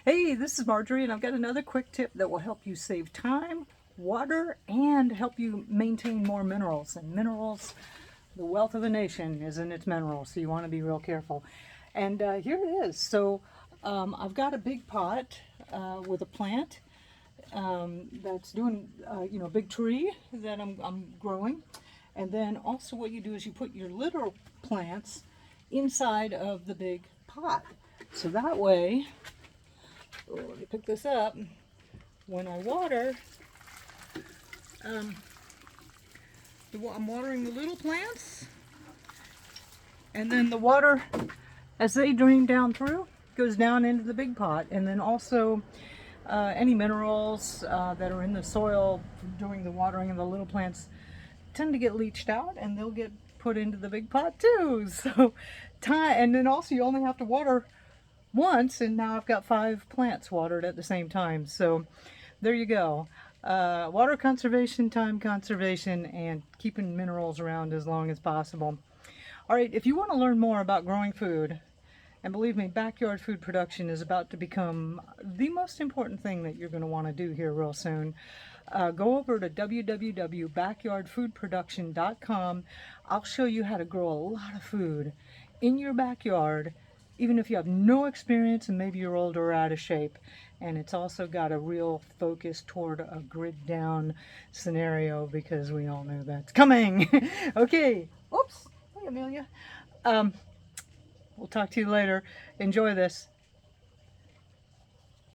Hey, this is Marjorie, and I've got another quick tip that will help you save time, water, and help you maintain more minerals. And minerals, the wealth of the nation is in its minerals, so you want to be real careful. And here it is. So I've got a big pot with a plant that's doing, a big tree that I'm growing. And then also what you do is you put your little plants inside of the big pot. So that way, let me pick this up. When I water, I'm watering the little plants, and then the water, as they drain down through, goes down into the big pot. And then also any minerals that are in the soil during the watering of the little plants tend to get leached out, and they'll get put into the big pot too. So and then also you only have to water once, and now I've got 5 plants watered at the same time. So there you go. Water conservation, time conservation, and keeping minerals around as long as possible. All right, if you want to learn more about growing food, and believe me, backyard food production is about to become the most important thing that you're going to want to do here real soon. Go over to www.backyardfoodproduction.com. I'll show you how to grow a lot of food in your backyard, even if you have no experience and maybe you're old or out of shape. And it's also got a real focus toward a grid down scenario, because we all know that's coming. Okay. Oops. Hey, Amelia. We'll talk to you later. Enjoy this.